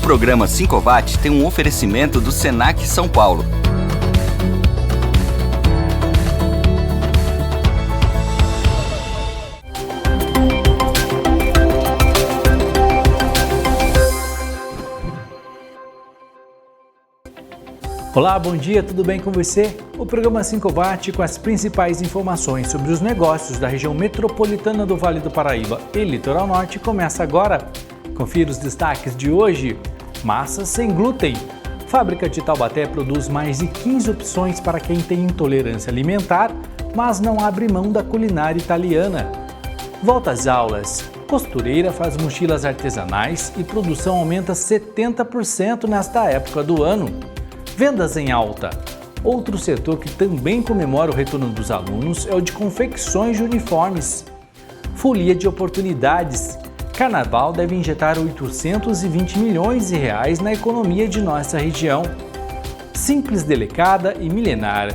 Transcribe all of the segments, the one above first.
programa 5watt tem um oferecimento do Senac São Paulo. Olá, bom dia, tudo bem com você? O programa 5watt com as principais informações sobre os negócios da região metropolitana do Vale do Paraíba e Litoral Norte começa agora. Confira os destaques de hoje. Massas sem glúten. Fábrica de Taubaté produz mais de 15 opções para quem tem intolerância alimentar, mas não abre mão da culinária italiana. Volta às aulas. Costureira faz mochilas artesanais e produção aumenta 70% nesta época do ano. Vendas em alta. Outro setor que também comemora o retorno dos alunos é o de confecções de uniformes. Folia de oportunidades. Carnaval deve injetar 820 milhões de reais na economia de nossa região. Simples, delicada e milenar.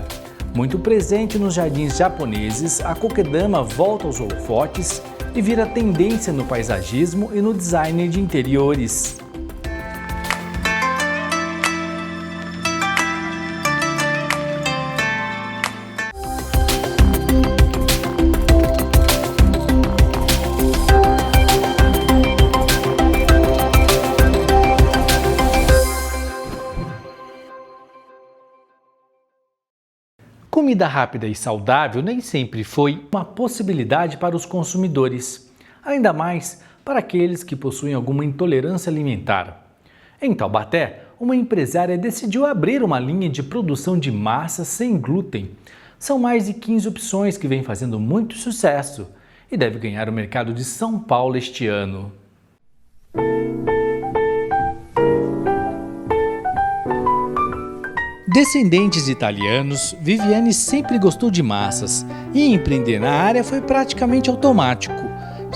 Muito presente nos jardins japoneses, a kokedama volta aos holofotes e vira tendência no paisagismo e no design de interiores. Comida rápida e saudável nem sempre foi uma possibilidade para os consumidores, ainda mais para aqueles que possuem alguma intolerância alimentar. Em Taubaté, uma empresária decidiu abrir uma linha de produção de massa sem glúten. São mais de 15 opções que vem fazendo muito sucesso e deve ganhar o mercado de São Paulo este ano. Descendentes de italianos, Viviane sempre gostou de massas e empreender na área foi praticamente automático.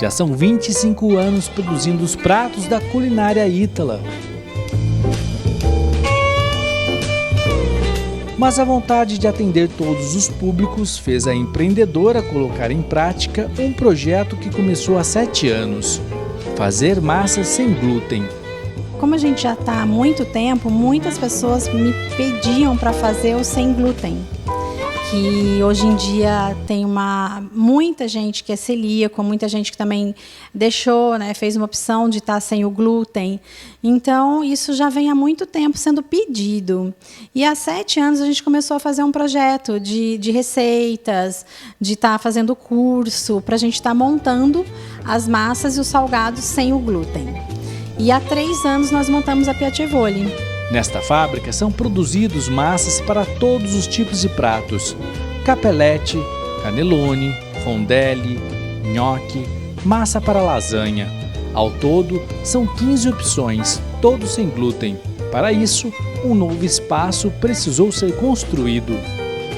Já são 25 anos produzindo os pratos da culinária ítala. Mas a vontade de atender todos os públicos fez a empreendedora colocar em prática um projeto que começou há 7 anos: fazer massas sem glúten. Como a gente já está há muito tempo, muitas pessoas me pediam para fazer o sem glúten. Que hoje em dia tem muita gente que é celíaco, muita gente que também deixou, fez uma opção de estar sem o glúten. Então, isso já vem há muito tempo sendo pedido. E há 7 anos a gente começou a fazer um projeto de receitas, de estar fazendo curso, para a gente estar montando as massas e os salgados sem o glúten. E há 3 anos nós montamos a Piacevoli. Nesta fábrica são produzidos massas para todos os tipos de pratos: capelete, cannelloni, rondelli, nhoque, massa para lasanha. Ao todo, são 15 opções, todos sem glúten. Para isso, um novo espaço precisou ser construído.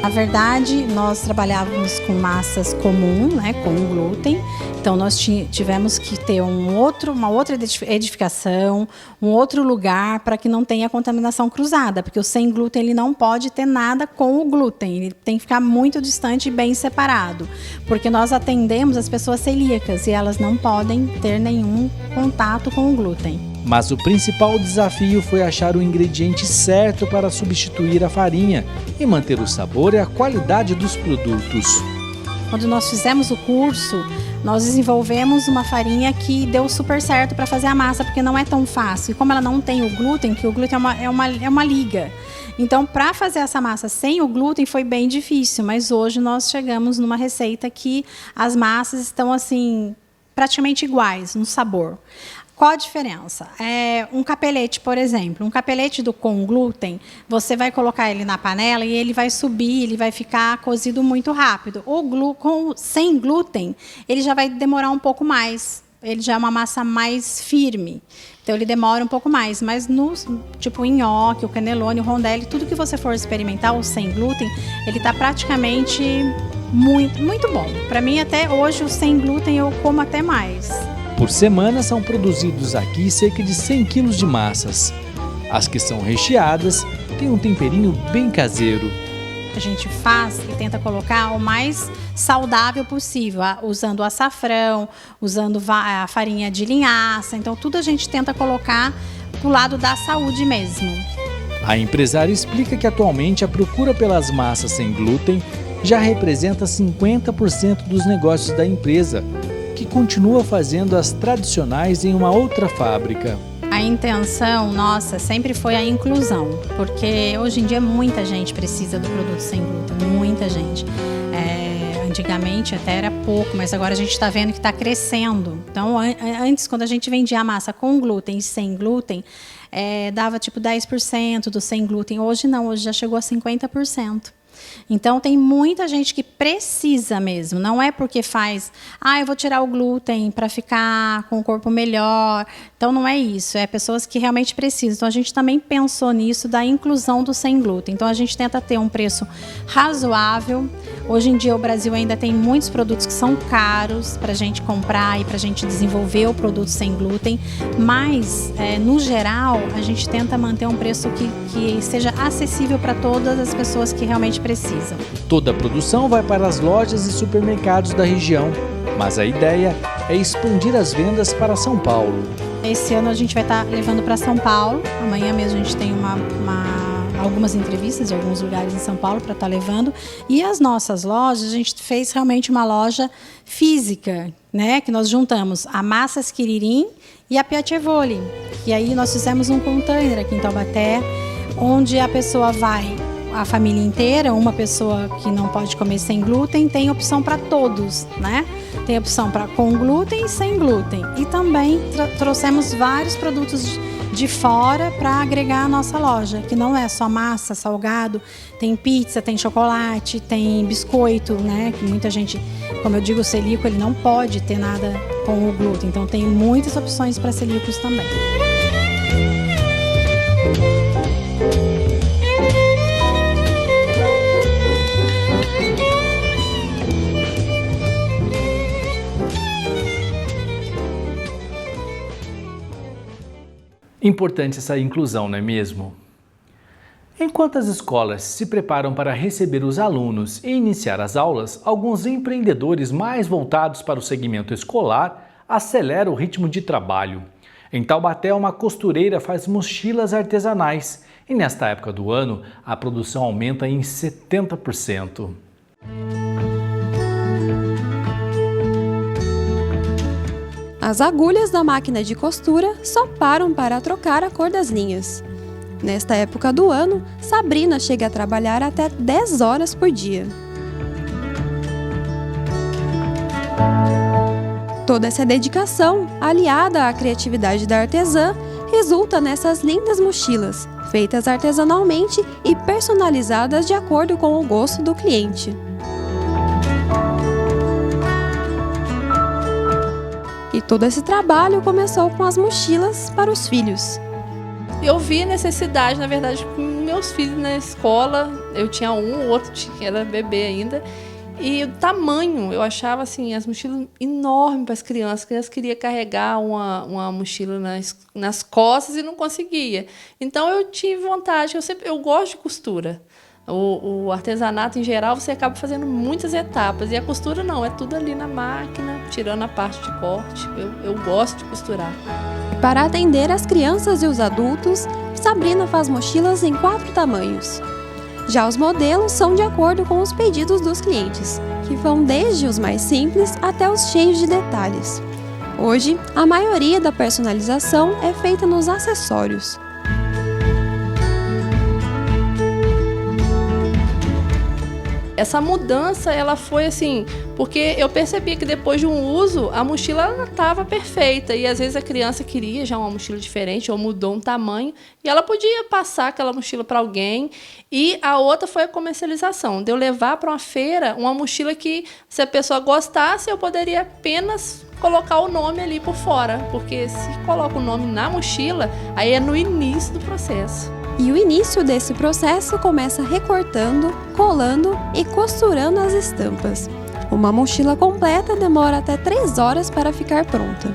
Na verdade, nós trabalhávamos com massas comuns, com glúten. Então, nós tivemos que ter uma outra edificação, um outro lugar para que não tenha contaminação cruzada, porque o sem glúten ele não pode ter nada com o glúten, ele tem que ficar muito distante e bem separado, porque nós atendemos as pessoas celíacas e elas não podem ter nenhum contato com o glúten. Mas o principal desafio foi achar o ingrediente certo para substituir a farinha e manter o sabor e a qualidade dos produtos. Quando nós fizemos o curso, nós desenvolvemos uma farinha que deu super certo para fazer a massa, porque não é tão fácil. E como ela não tem o glúten, que o glúten é uma liga. Então, para fazer essa massa sem o glúten foi bem difícil, mas hoje nós chegamos numa receita que as massas estão assim praticamente iguais no sabor. Qual a diferença? Um capelete, por exemplo, um capelete com glúten, você vai colocar ele na panela e ele vai subir, ele vai ficar cozido muito rápido. Sem glúten, ele já vai demorar um pouco mais. Ele já é uma massa mais firme, então ele demora um pouco mais. Mas tipo o nhoque, o cannelloni, o rondelli, tudo que você for experimentar, o sem glúten, ele está praticamente muito, muito bom. Para mim, até hoje, o sem glúten eu como até mais. Por semana são produzidos aqui cerca de 100 quilos de massas. As que são recheadas têm um temperinho bem caseiro. A gente faz e tenta colocar o mais saudável possível, usando açafrão, usando a farinha de linhaça. Então, tudo a gente tenta colocar pro lado da saúde mesmo. A empresária explica que atualmente a procura pelas massas sem glúten já representa 50% dos negócios da empresa, que continua fazendo as tradicionais em uma outra fábrica. A intenção nossa sempre foi a inclusão, porque hoje em dia muita gente precisa do produto sem glúten, muita gente. Antigamente até era pouco, mas agora a gente está vendo que está crescendo. Então, antes, quando a gente vendia a massa com glúten e sem glúten, dava tipo 10% do sem glúten. Hoje não, hoje já chegou a 50%. Então, tem muita gente que precisa mesmo. Não é porque faz, eu vou tirar o glúten para ficar com o corpo melhor. Então, não é isso. É pessoas que realmente precisam. Então, a gente também pensou nisso, da inclusão do sem glúten. Então, a gente tenta ter um preço razoável. Hoje em dia, o Brasil ainda tem muitos produtos que são caros para a gente comprar e para a gente desenvolver o produto sem glúten. Mas, no geral, a gente tenta manter um preço que seja acessível para todas as pessoas que realmente precisam. Toda a produção vai para as lojas e supermercados da região, mas a ideia é expandir as vendas para São Paulo. Esse ano a gente vai estar levando para São Paulo. Amanhã mesmo a gente tem algumas entrevistas em alguns lugares em São Paulo para estar levando. E as nossas lojas, a gente fez realmente uma loja física, né? Que nós juntamos a Massas Quiririm e a Piacevoli. E aí nós fizemos um container aqui em Taubaté, onde a pessoa vai, a família inteira, uma pessoa que não pode comer sem glúten, tem opção para todos, né? Tem opção para com glúten e sem glúten. E também trouxemos vários produtos de fora para agregar a nossa loja, que não é só massa, salgado, tem pizza, tem chocolate, tem biscoito, né? Que muita gente, como eu digo, o celíaco, ele não pode ter nada com o glúten. Então tem muitas opções para celíacos também. Importante essa inclusão, não é mesmo? Enquanto as escolas se preparam para receber os alunos e iniciar as aulas, alguns empreendedores mais voltados para o segmento escolar aceleram o ritmo de trabalho. Em Taubaté, uma costureira faz mochilas artesanais e nesta época do ano a produção aumenta em 70%. As agulhas da máquina de costura só param para trocar a cor das linhas. Nesta época do ano, Sabrina chega a trabalhar até 10 horas por dia. Toda essa dedicação, aliada à criatividade da artesã, resulta nessas lindas mochilas, feitas artesanalmente e personalizadas de acordo com o gosto do cliente. E todo esse trabalho começou com as mochilas para os filhos. Eu vi necessidade, na verdade, com meus filhos na escola. Eu tinha um, o outro era bebê ainda. E o tamanho, eu achava assim, as mochilas enormes para as crianças. As crianças queriam carregar uma mochila nas costas e não conseguia. Então eu tive vontade, eu gosto de costura. O artesanato, em geral, você acaba fazendo muitas etapas. E a costura não, é tudo ali na máquina, tirando a parte de corte. Eu gosto de costurar. Para atender as crianças e os adultos, Sabrina faz mochilas em 4 tamanhos. Já os modelos são de acordo com os pedidos dos clientes, que vão desde os mais simples até os cheios de detalhes. Hoje, a maioria da personalização é feita nos acessórios. Essa mudança, ela foi assim, porque eu percebi que depois de um uso, a mochila estava perfeita. E às vezes a criança queria já uma mochila diferente ou mudou um tamanho. E ela podia passar aquela mochila para alguém. E a outra foi a comercialização. De eu levar para uma feira uma mochila que, se a pessoa gostasse, eu poderia apenas colocar o nome ali por fora. Porque se coloca o nome na mochila, aí é no início do processo. E o início desse processo começa recortando, colando e costurando as estampas. Uma mochila completa demora até 3 horas para ficar pronta.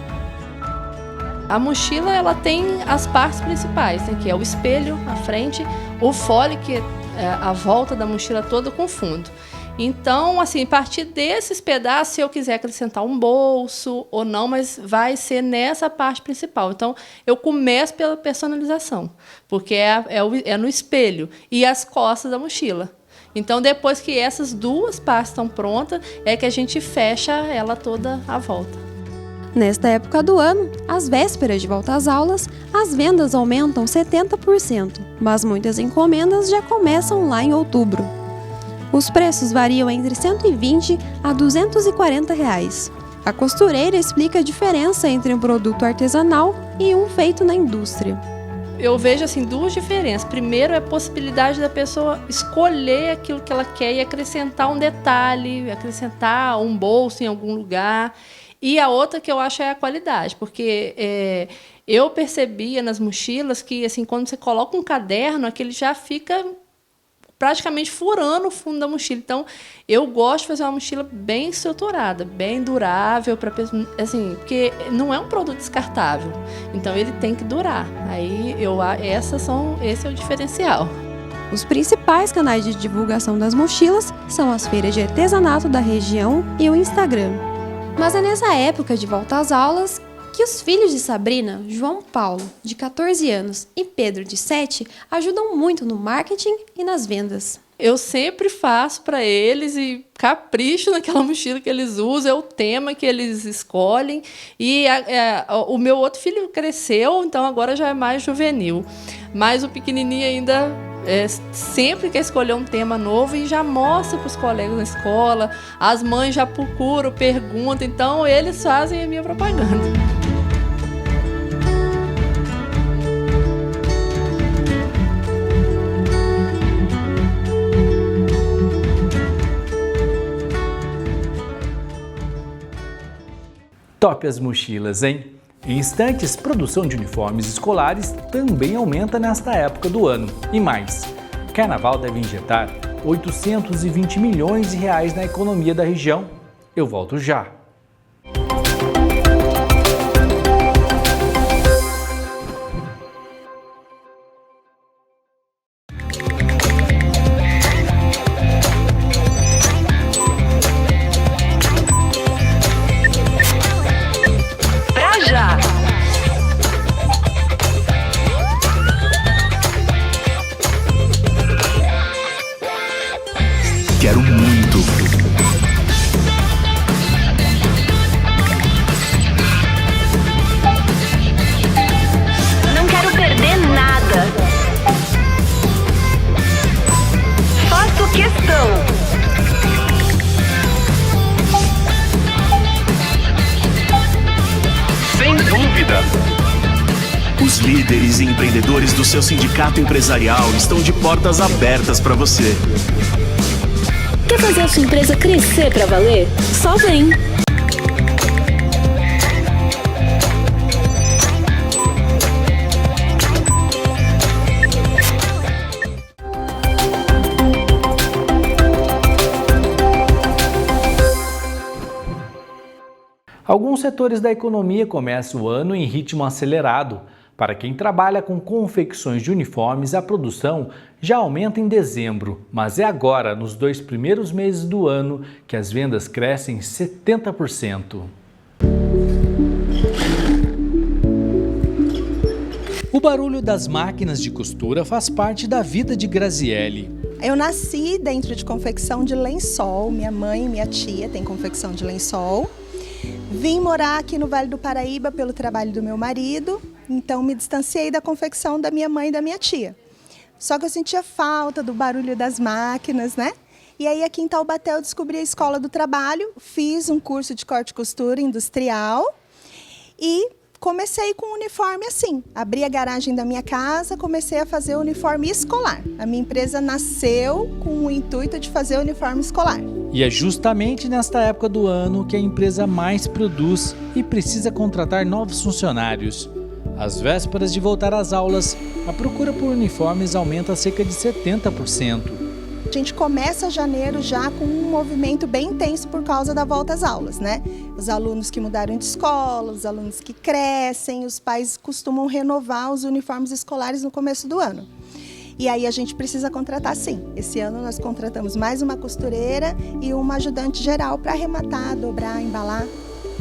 A mochila, ela tem as partes principais, né, que é o espelho, a frente, o fole, que é a volta da mochila toda com fundo. Então, assim, a partir desses pedaços, se eu quiser acrescentar um bolso ou não, mas vai ser nessa parte principal. Então, eu começo pela personalização, porque é no espelho e as costas da mochila. Então, depois que essas duas partes estão prontas, é que a gente fecha ela toda à volta. Nesta época do ano, às vésperas de volta às aulas, as vendas aumentam 70%, mas muitas encomendas já começam lá em outubro. Os preços variam entre R$ 120 a R$ 240. A costureira explica a diferença entre um produto artesanal e um feito na indústria. Eu vejo assim duas diferenças. Primeiro é a possibilidade da pessoa escolher aquilo que ela quer e acrescentar um detalhe, acrescentar um bolso em algum lugar. E a outra que eu acho é a qualidade, porque eu percebia nas mochilas que assim, quando você coloca um caderno, aquele já fica praticamente furando o fundo da mochila. Então, eu gosto de fazer uma mochila bem estruturada, bem durável, assim, porque não é um produto descartável. Então, ele tem que durar. Aí, esse é o diferencial. Os principais canais de divulgação das mochilas são as feiras de artesanato da região e o Instagram. Mas é nessa época de volta às aulas que os filhos de Sabrina, João Paulo, de 14 anos, e Pedro, de 7, ajudam muito no marketing e nas vendas. Eu sempre faço para eles e capricho naquela mochila que eles usam, é o tema que eles escolhem. E o meu outro filho cresceu, então agora já é mais juvenil. Mas o pequenininho ainda sempre quer escolher um tema novo e já mostra para os colegas na escola. As mães já procuram, perguntam, então eles fazem a minha propaganda. Top as mochilas, hein? Em instantes, produção de uniformes escolares também aumenta nesta época do ano. E mais, Carnaval deve injetar 820 milhões de reais na economia da região. Eu volto já. Quero muito. Não quero perder nada. Faço questão. Sem dúvida. Os líderes e empreendedores do seu sindicato empresarial estão de portas abertas para você. Quer fazer a sua empresa crescer para valer? Só vem! Alguns setores da economia começam o ano em ritmo acelerado. Para quem trabalha com confecções de uniformes, a produção já aumenta em dezembro, mas é agora, nos 2 primeiros meses do ano, que as vendas crescem 70%. O barulho das máquinas de costura faz parte da vida de Graziele. Eu nasci dentro de confecção de lençol, minha mãe e minha tia têm confecção de lençol. Vim morar aqui no Vale do Paraíba pelo trabalho do meu marido, então me distanciei da confecção da minha mãe e da minha tia. Só que eu sentia falta do barulho das máquinas, né? E aí aqui em Taubaté eu descobri a Escola do Trabalho, fiz um curso de corte e costura industrial e comecei com um uniforme assim. Abri a garagem da minha casa, comecei a fazer o uniforme escolar. A minha empresa nasceu com o intuito de fazer o uniforme escolar. E é justamente nesta época do ano que a empresa mais produz e precisa contratar novos funcionários. Às vésperas de voltar às aulas, a procura por uniformes aumenta cerca de 70%. A gente começa janeiro já com um movimento bem intenso por causa da volta às aulas, né? Os alunos que mudaram de escola, os alunos que crescem, os pais costumam renovar os uniformes escolares no começo do ano. E aí a gente precisa contratar sim. Esse ano nós contratamos mais uma costureira e uma ajudante geral para arrematar, dobrar, embalar.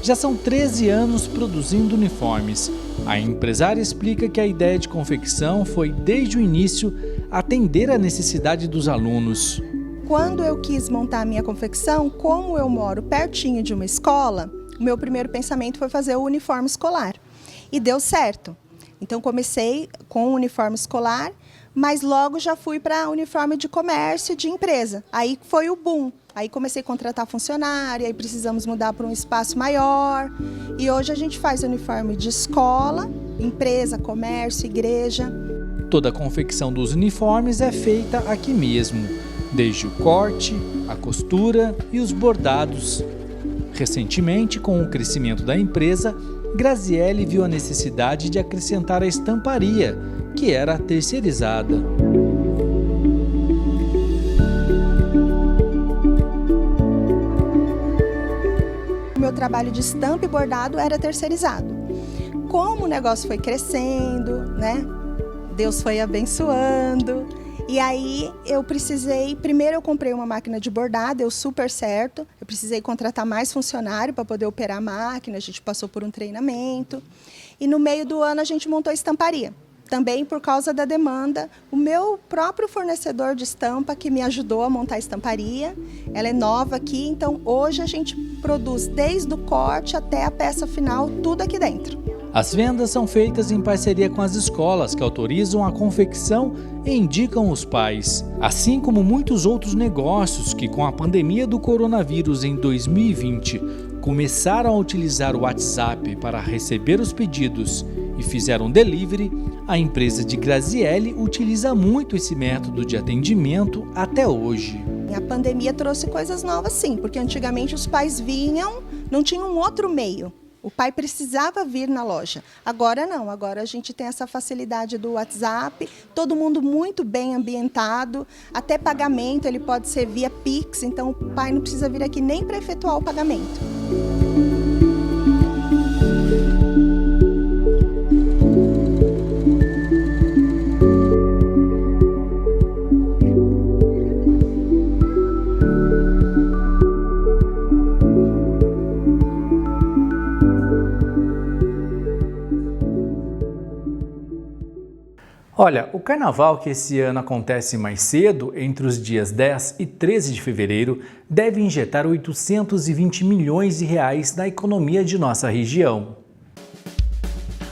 Já são 13 anos produzindo uniformes. A empresária explica que a ideia de confecção foi, desde o início, atender à necessidade dos alunos. Quando eu quis montar a minha confecção, como eu moro pertinho de uma escola, o meu primeiro pensamento foi fazer o uniforme escolar. E deu certo. Então comecei com o uniforme escolar, mas logo já fui para uniforme de comércio, de empresa. Aí foi o boom. Aí comecei a contratar funcionário, aí precisamos mudar para um espaço maior. E hoje a gente faz uniforme de escola, empresa, comércio, igreja. Toda a confecção dos uniformes é feita aqui mesmo, desde o corte, a costura e os bordados. Recentemente, com o crescimento da empresa, Graziele viu a necessidade de acrescentar a estamparia, que era terceirizada. O meu trabalho de estampa e bordado era terceirizado. Como o negócio foi crescendo, né? Deus foi abençoando. E aí primeiro eu comprei uma máquina de bordar, deu super certo. Eu precisei contratar mais funcionário para poder operar a máquina, a gente passou por um treinamento. E no meio do ano a gente montou a estamparia. Também por causa da demanda, o meu próprio fornecedor de estampa que me ajudou a montar a estamparia. Ela é nova aqui, então hoje a gente produz desde o corte até a peça final, tudo aqui dentro. As vendas são feitas em parceria com as escolas, que autorizam a confecção e indicam os pais. Assim como muitos outros negócios que, com a pandemia do coronavírus em 2020, começaram a utilizar o WhatsApp para receber os pedidos e fizeram delivery, a empresa de Graziele utiliza muito esse método de atendimento até hoje. A pandemia trouxe coisas novas sim, porque antigamente os pais vinham, não tinham um outro meio. O pai precisava vir na loja. Agora não, agora a gente tem essa facilidade do WhatsApp, todo mundo muito bem ambientado, até pagamento ele pode ser via Pix, então o pai não precisa vir aqui nem para efetuar o pagamento. Olha, o carnaval que esse ano acontece mais cedo, entre os dias 10 e 13 de fevereiro, deve injetar 820 milhões de reais na economia de nossa região.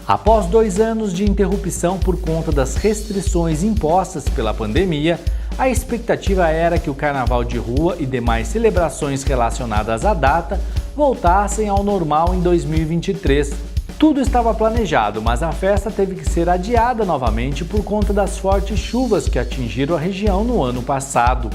Após 2 anos de interrupção por conta das restrições impostas pela pandemia, a expectativa era que o carnaval de rua e demais celebrações relacionadas à data voltassem ao normal em 2023. Tudo estava planejado, mas a festa teve que ser adiada novamente por conta das fortes chuvas que atingiram a região no ano passado.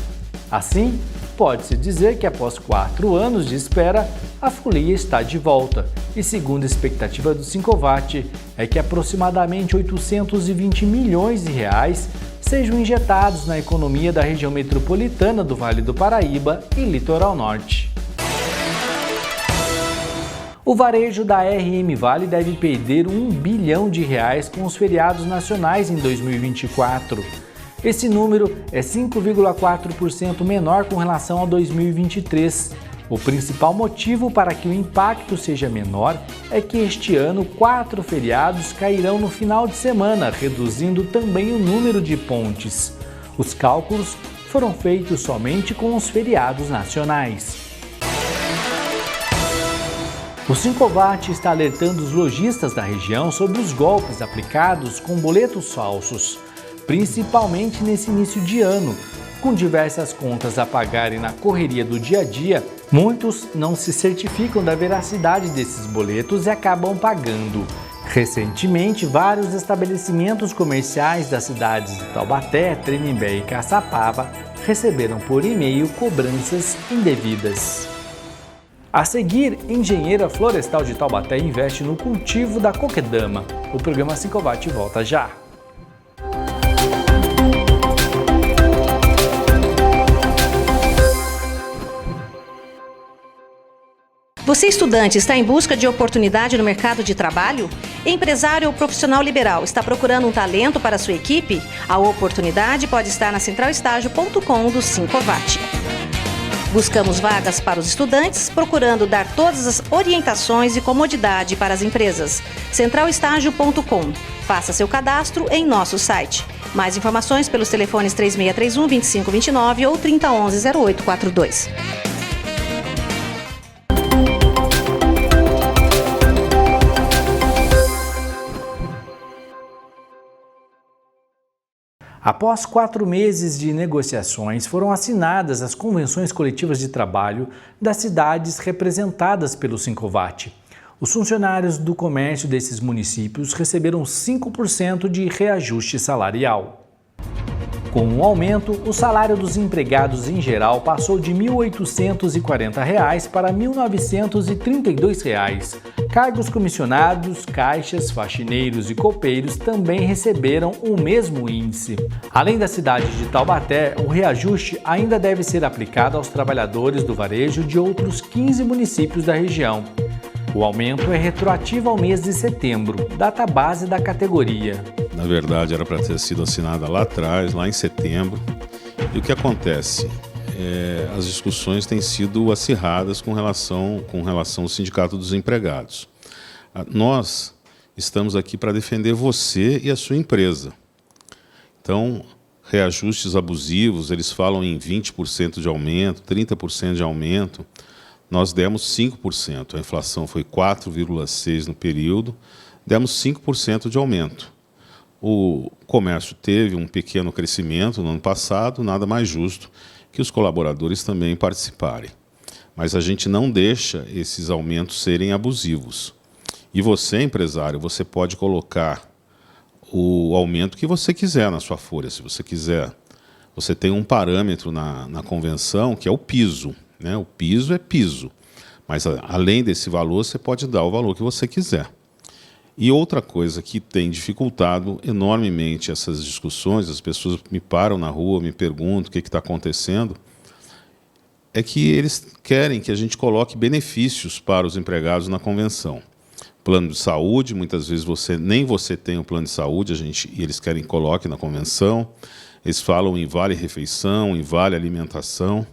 Assim, pode-se dizer que após 4 anos de espera, a folia está de volta. E segundo a expectativa do Sincovat, é que aproximadamente 820 milhões de reais sejam injetados na economia da região metropolitana do Vale do Paraíba e Litoral Norte. O varejo da RM Vale deve perder R$1 bilhão com os feriados nacionais em 2024. Esse número é 5,4% menor com relação a 2023. O principal motivo para que o impacto seja menor é que este ano 4 feriados cairão no final de semana, reduzindo também o número de pontes. Os cálculos foram feitos somente com os feriados nacionais. O Sincovat está alertando os lojistas da região sobre os golpes aplicados com boletos falsos, principalmente nesse início de ano. Com diversas contas a pagarem na correria do dia a dia, muitos não se certificam da veracidade desses boletos e acabam pagando. Recentemente, vários estabelecimentos comerciais das cidades de Taubaté, Tremembé e Caçapava receberam por e-mail cobranças indevidas. A seguir, engenheira florestal de Taubaté investe no cultivo da coquedama. O programa Sincovat volta já. Você, estudante, está em busca de oportunidade no mercado de trabalho? Empresário ou profissional liberal está procurando um talento para a sua equipe? A oportunidade pode estar na centralestágio.com do Sincovat. Buscamos vagas para os estudantes, procurando dar todas as orientações e comodidade para as empresas. centralestágio.com. Faça seu cadastro em nosso site. Mais informações pelos telefones 3631-2529 ou 3011-0842. Após 4 meses de negociações, foram assinadas as convenções coletivas de trabalho das cidades representadas pelo Sincovat. Os funcionários do comércio desses municípios receberam 5% de reajuste salarial. Com o aumento, o salário dos empregados em geral passou de R$ 1.840 para R$ 1.932. Cargos comissionados, caixas, faxineiros e copeiros também receberam o mesmo índice. Além da cidade de Taubaté, o reajuste ainda deve ser aplicado aos trabalhadores do varejo de outros 15 municípios da região. O aumento é retroativo ao mês de setembro, data base da categoria. Na verdade, era para ter sido assinada lá atrás, lá em setembro. E o que acontece? As discussões têm sido acirradas com relação ao Sindicato dos Empregados. Nós estamos aqui para defender você e a sua empresa. Então, reajustes abusivos, eles falam em 20% de aumento, 30% de aumento. Nós demos 5%, a inflação foi 4,6% no período, demos 5% de aumento. O comércio teve um pequeno crescimento no ano passado, nada mais justo que os colaboradores também participarem. Mas a gente não deixa esses aumentos serem abusivos. E você, empresário, você pode colocar o aumento que você quiser na sua folha, se você quiser. Você tem um parâmetro na convenção que é o piso. O piso é piso, mas além desse valor, você pode dar o valor que você quiser. E outra coisa que tem dificultado enormemente essas discussões, as pessoas me param na rua, me perguntam o que está acontecendo, é que eles querem que a gente coloque benefícios para os empregados na convenção. Plano de saúde, muitas vezes nem você tem o plano de saúde, e eles querem que coloque na convenção. Eles falam em vale-refeição, em vale-alimentação.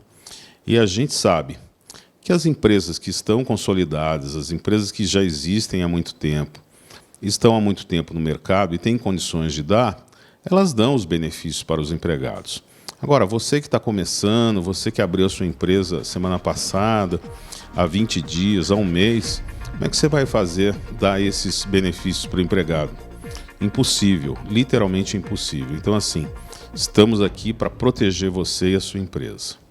E a gente sabe que as empresas que estão consolidadas, as empresas que já existem há muito tempo, estão há muito tempo no mercado e têm condições de dar, elas dão os benefícios para os empregados. Agora, você que está começando, você que abriu a sua empresa semana passada, há 20 dias, há um mês, como é que você vai dar esses benefícios para o empregado? Impossível, literalmente impossível. Então, assim, estamos aqui para proteger você e a sua empresa.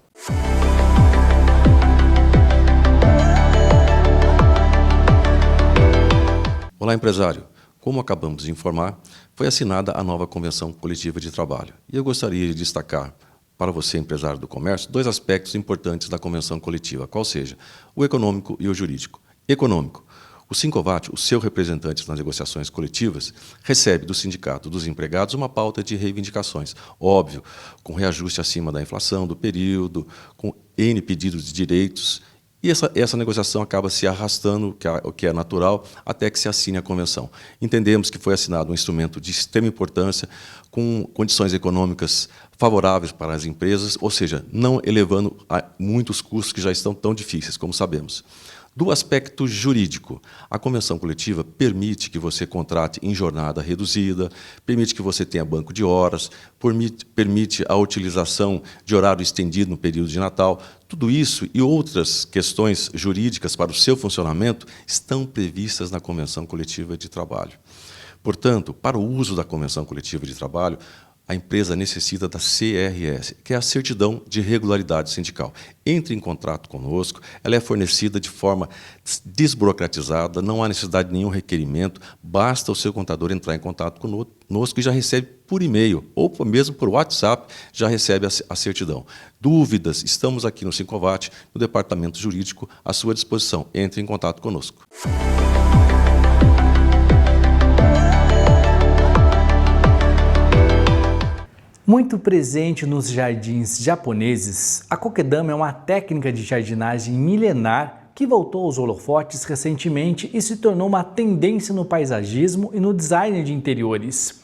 Olá, empresário. Como acabamos de informar, foi assinada a nova Convenção Coletiva de Trabalho. E eu gostaria de destacar para você, empresário do comércio, 2 aspectos importantes da Convenção Coletiva, qual seja o econômico e o jurídico. Econômico. O Sincovat, o seu representante nas negociações coletivas, recebe do Sindicato dos Empregados uma pauta de reivindicações. Óbvio, com reajuste acima da inflação do período, com N pedidos de direitos. E essa negociação acaba se arrastando, o que é natural, até que se assine a convenção. Entendemos que foi assinado um instrumento de extrema importância, com condições econômicas favoráveis para as empresas, ou seja, não elevando muitos custos que já estão tão difíceis, como sabemos. Do aspecto jurídico, a convenção coletiva permite que você contrate em jornada reduzida, permite que você tenha banco de horas, permite a utilização de horário estendido no período de Natal. Tudo isso e outras questões jurídicas para o seu funcionamento estão previstas na convenção coletiva de trabalho. Portanto, para o uso da convenção coletiva de trabalho, a empresa necessita da CRS, que é a Certidão de Regularidade Sindical. Entre em contrato conosco, ela é fornecida de forma desburocratizada, não há necessidade de nenhum requerimento, basta o seu contador entrar em contato conosco e já recebe por e-mail, ou mesmo por WhatsApp, já recebe a certidão. Dúvidas, estamos aqui no Sincovat, no Departamento Jurídico, à sua disposição. Entre em contato conosco. Muito presente nos jardins japoneses, a kokedama é uma técnica de jardinagem milenar que voltou aos holofotes recentemente e se tornou uma tendência no paisagismo e no design de interiores.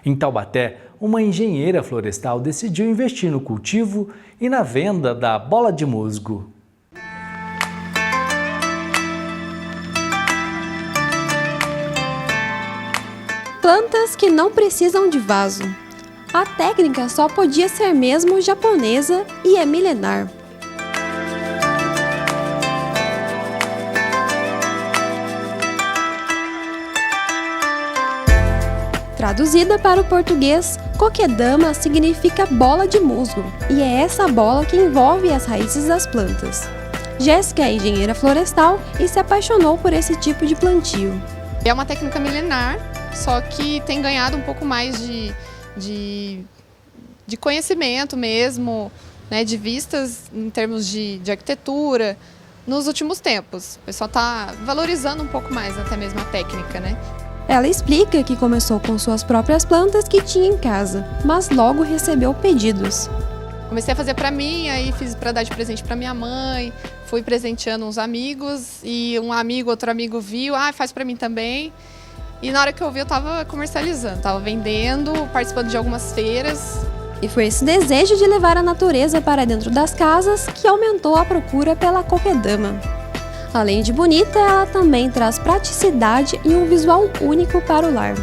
Em Taubaté, uma engenheira florestal decidiu investir no cultivo e na venda da bola de musgo. Plantas que não precisam de vaso. A técnica só podia ser mesmo japonesa e é milenar. Traduzida para o português, kokedama significa bola de musgo, e é essa bola que envolve as raízes das plantas. Jéssica é engenheira florestal e se apaixonou por esse tipo de plantio. É uma técnica milenar, só que tem ganhado um pouco mais de conhecimento mesmo, né, de vistas em termos de arquitetura nos últimos tempos. O pessoal está valorizando um pouco mais até mesmo a técnica, né? Ela explica que começou com suas próprias plantas que tinha em casa, mas logo recebeu pedidos. Comecei a fazer para mim, aí fiz para dar de presente para minha mãe, fui presenteando uns amigos e outro amigo viu, faz para mim também. E na hora que eu vi, eu estava comercializando, estava vendendo, participando de algumas feiras. E foi esse desejo de levar a natureza para dentro das casas que aumentou a procura pela kokedama. Além de bonita, ela também traz praticidade e um visual único para o lar.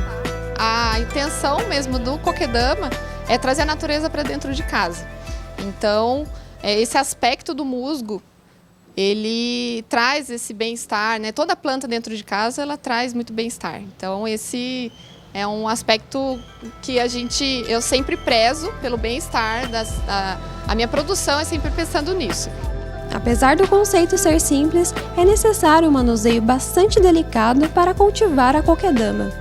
A intenção mesmo do kokedama é trazer a natureza para dentro de casa. Então, esse aspecto do musgo, ele traz esse bem-estar, né? Toda planta dentro de casa, ela traz muito bem-estar. Então, esse é um aspecto que eu sempre prezo pelo bem-estar. A minha produção é sempre pensando nisso. Apesar do conceito ser simples, é necessário um manuseio bastante delicado para cultivar a kokedama.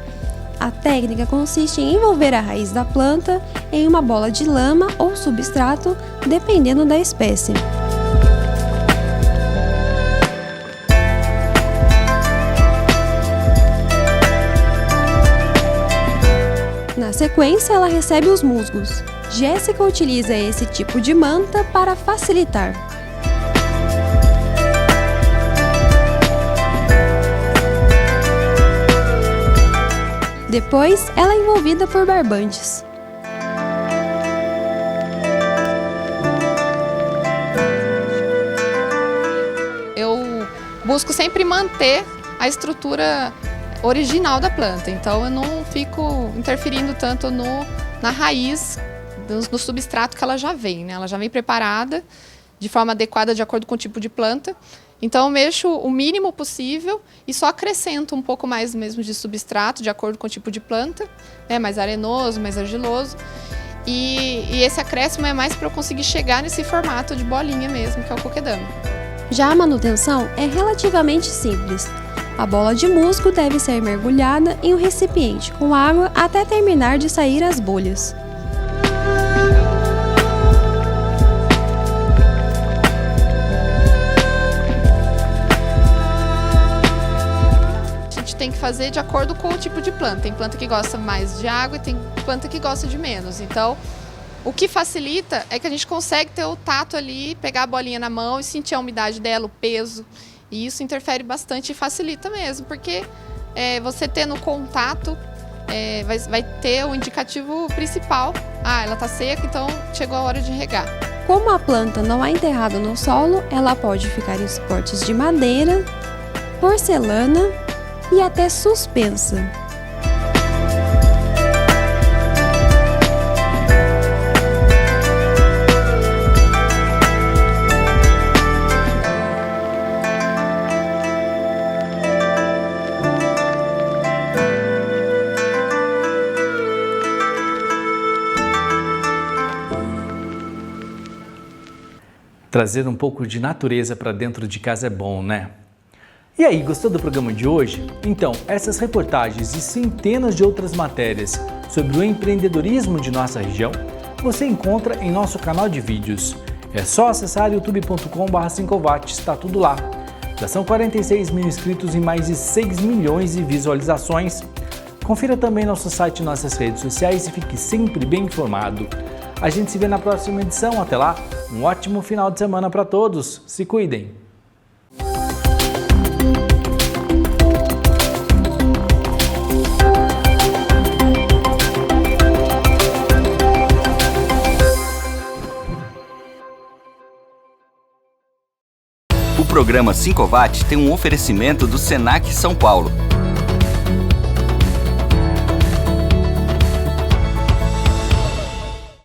A técnica consiste em envolver a raiz da planta em uma bola de lama ou substrato, dependendo da espécie. Na sequência, ela recebe os musgos. Jéssica utiliza esse tipo de manta para facilitar. Depois, ela é envolvida por barbantes. Eu busco sempre manter a estrutura original da planta, então eu não fico interferindo tanto na raiz, no substrato que ela já vem, né? Ela já vem preparada de forma adequada de acordo com o tipo de planta. Então eu mexo o mínimo possível e só acrescento um pouco mais mesmo de substrato, de acordo com o tipo de planta, né? Mais arenoso, mais argiloso. E esse acréscimo é mais para eu conseguir chegar nesse formato de bolinha mesmo, que é o kokedama. Já a manutenção é relativamente simples. A bola de musgo deve ser mergulhada em um recipiente com água até terminar de sair as bolhas. Tem que fazer de acordo com o tipo de planta. Tem planta que gosta mais de água e tem planta que gosta de menos. Então, o que facilita é que a gente consegue ter o tato ali, pegar a bolinha na mão e sentir a umidade dela, o peso. E isso interfere bastante e facilita mesmo, porque você tendo contato, vai ter o indicativo principal. Ela está seca, então chegou a hora de regar. Como a planta não é enterrada no solo, ela pode ficar em suportes de madeira, porcelana e até suspensa. Trazer um pouco de natureza para dentro de casa é bom, né? E aí, gostou do programa de hoje? Então, essas reportagens e centenas de outras matérias sobre o empreendedorismo de nossa região, você encontra em nosso canal de vídeos. É só acessar youtube.com/5watt, está tudo lá. Já são 46 mil inscritos e mais de 6 milhões de visualizações. Confira também nosso site e nossas redes sociais e fique sempre bem informado. A gente se vê na próxima edição. Até lá, um ótimo final de semana para todos. Se cuidem! programa 5 Watt tem um oferecimento do Senac São Paulo.